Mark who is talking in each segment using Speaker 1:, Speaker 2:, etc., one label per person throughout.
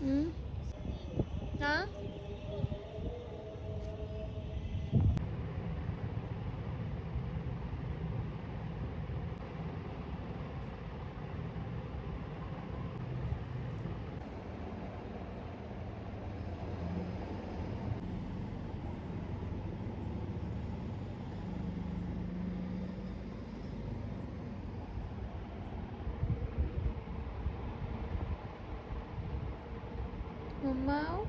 Speaker 1: Hmm? Huh? Mama?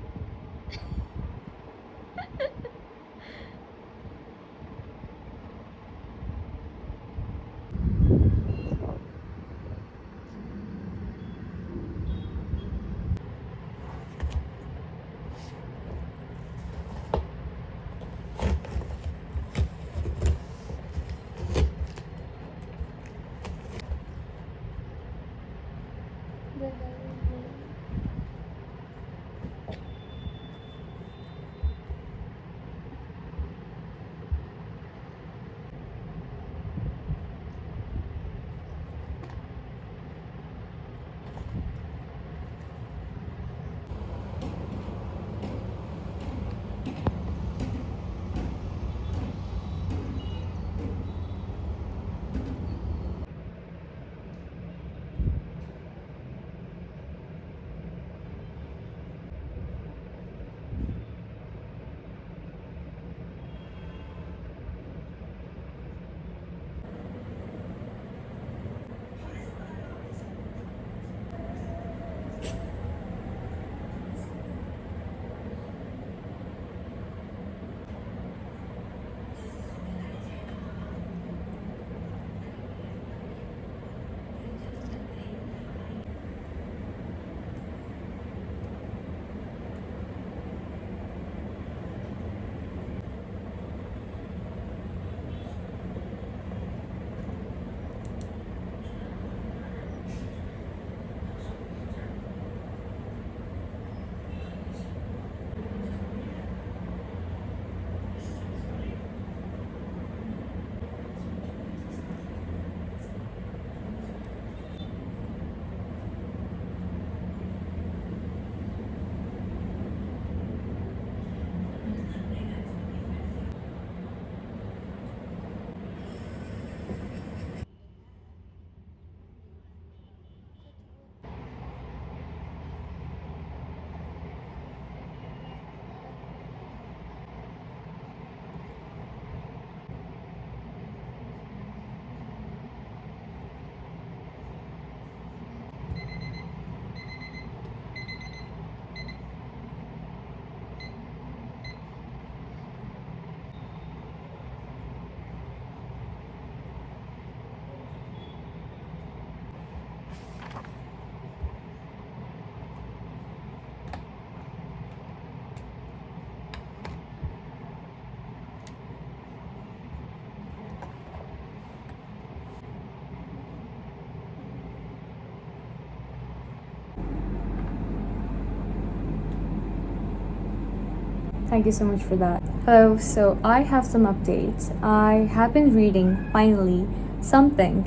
Speaker 2: Thank you so much for that. Hello, so I have some updates. I have been reading, finally, something,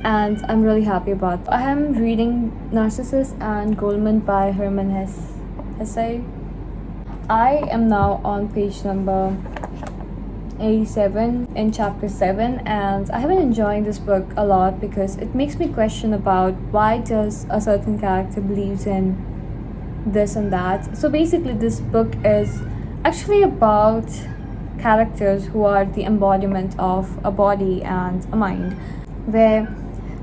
Speaker 2: and I'm really happy about that. I am reading Narcissus and Goldman by Herman Hesse. I am now on page number 87 in chapter 7, and I have been enjoying this book a lot because it makes me question about why does a certain character believes in this and that. So basically this book is actually about characters who are the embodiment of a body and a mind, where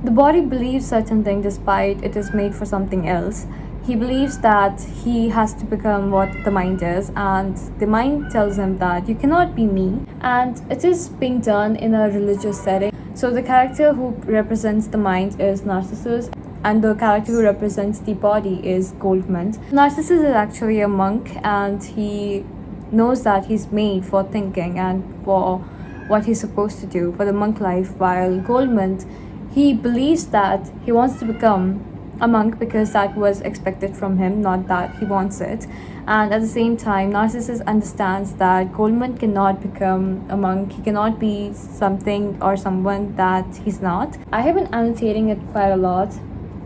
Speaker 2: the body believes certain thing despite it is made for something else. He believes that he has to become what the mind is, and the mind tells him that you cannot be me, and it is being done in a religious setting. So the character who represents the mind is Narcissus, and the character who represents the body is Goldmund. Narcissus is actually a monk, and he knows that he's made for thinking and for what he's supposed to do for the monk life, while Goldmund, he believes that he wants to become a monk because that was expected from him, not that he wants it. And at the same time, Narcissus understands that Goldmund cannot become a monk, he cannot be something or someone that he's not. I have been annotating it quite a lot,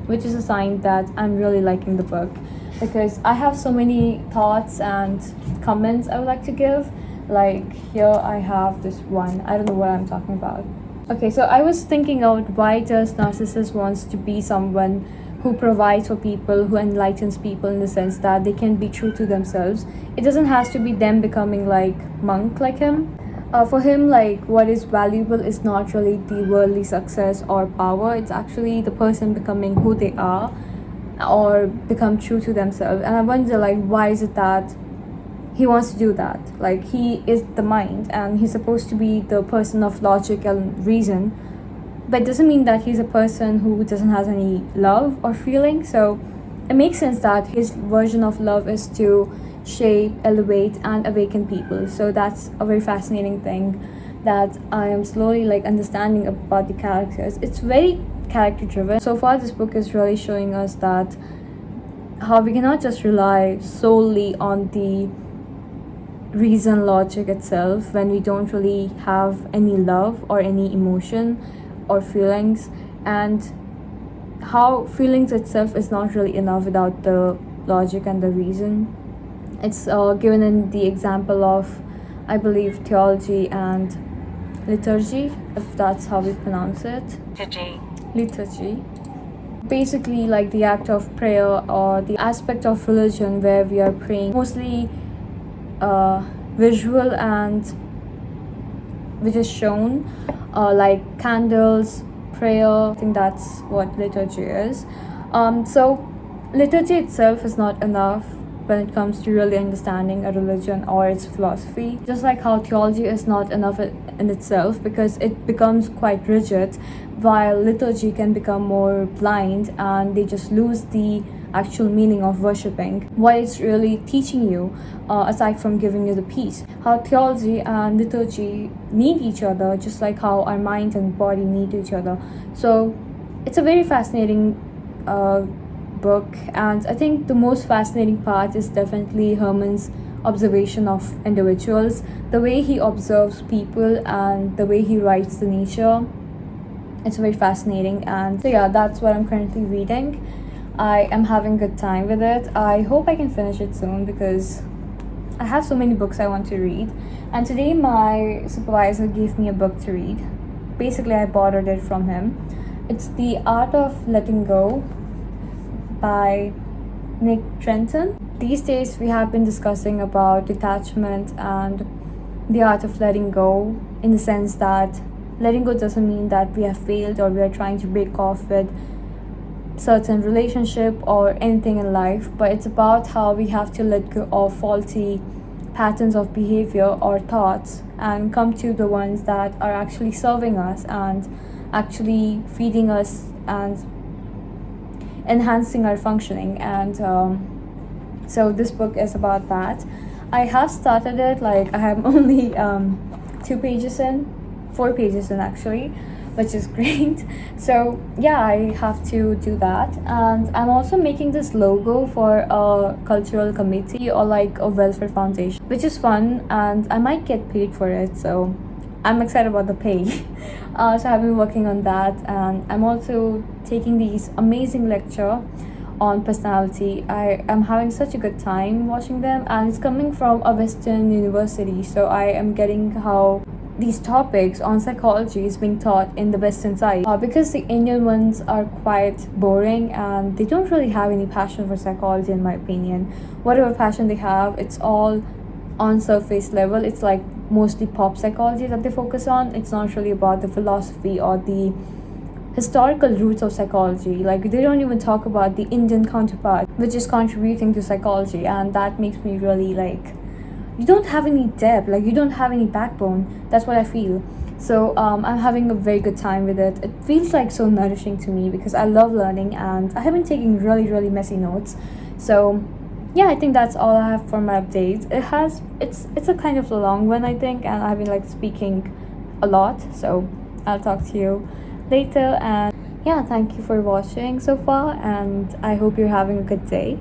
Speaker 2: which is a sign that I'm really liking the book. because I have so many thoughts and comments I would like to give. Like here I have this one. I don't know what I'm talking about. Okay, so I was thinking out, why does narcissist wants to be someone who provides for people, who enlightens people in the sense that they can be true to themselves. It doesn't have to be them becoming like monk like him. For him, like what is valuable is not really the worldly success or power. It's actually the person becoming who they are or become true to themselves. And I wonder, like, why is it that he wants to do that? Like, he is the mind and he's supposed to be the person of logic and reason, but it doesn't mean that he's a person who doesn't have any love or feeling. So it makes sense that his version of love is to shape, elevate, and awaken people. So that's a very fascinating thing that I am slowly like understanding about the characters. It's very character driven. So far this book is really showing us that how we cannot just rely solely on the reason logic itself when we don't really have any love or any emotion or feelings, and how feelings itself is not really enough without the logic and the reason. It's given in the example of, I believe, theology and liturgy, if that's how we pronounce it. Liturgy. Basically, like the act of prayer or the aspect of religion where we are praying, mostly visual and which is shown, like candles, prayer. I think that's what liturgy is. So liturgy itself is not enough when it comes to really understanding a religion or its philosophy. Just like how theology is not enough in itself because it becomes quite rigid, while liturgy can become more blind and they just lose the actual meaning of worshipping, what it's really teaching you, aside from giving you the peace. How theology and liturgy need each other, just like how our mind and body need each other. So it's a very fascinating book, and I think the most fascinating part is definitely Herman's observation of individuals, the way he observes people and the way he writes the nature. It's very fascinating, and so yeah, that's what I'm currently reading. I am having a good time with it. I hope I can finish it soon because I have so many books I want to read. And today my supervisor gave me a book to read. Basically, I borrowed it from him. It's The Art of Letting Go by Nick Trenton. These days we have been discussing about detachment and the art of letting go, in the sense that letting go doesn't mean that we have failed or we are trying to break off with certain relationship or anything in life, but it's about how we have to let go of faulty patterns of behavior or thoughts and come to the ones that are actually serving us and actually feeding us and enhancing our functioning. And so this book is about that. I have started it, like I have only 4 pages in actually, which is great. So yeah, I have to do that. And I'm also making this logo for a cultural committee or like a welfare foundation, which is fun, and I might get paid for it, so I'm excited about the pay. So I've been working on that, and I'm also taking these amazing lecture on personality. I am having such a good time watching them, and it's coming from a Western university, so I am getting how these topics on psychology is being taught in the Western side, because the Indian ones are quite boring and they don't really have any passion for psychology, in my opinion. Whatever passion they have, it's all on surface level. It's like mostly pop psychology that they focus on. It's not really about the philosophy or the historical roots of psychology. Like they don't even talk about the Indian counterpart which is contributing to psychology, and that makes me really like, you don't have any depth, like you don't have any backbone. That's what I feel. So I'm having a very good time with it. It feels like so nourishing to me because I love learning, and I have been taking really messy notes. So yeah, I think that's all I have for my updates. It's a kind of a long one, I think, and I've been like speaking a lot. So I'll talk to you later, and yeah, thank you for watching so far, and I hope you're having a good day.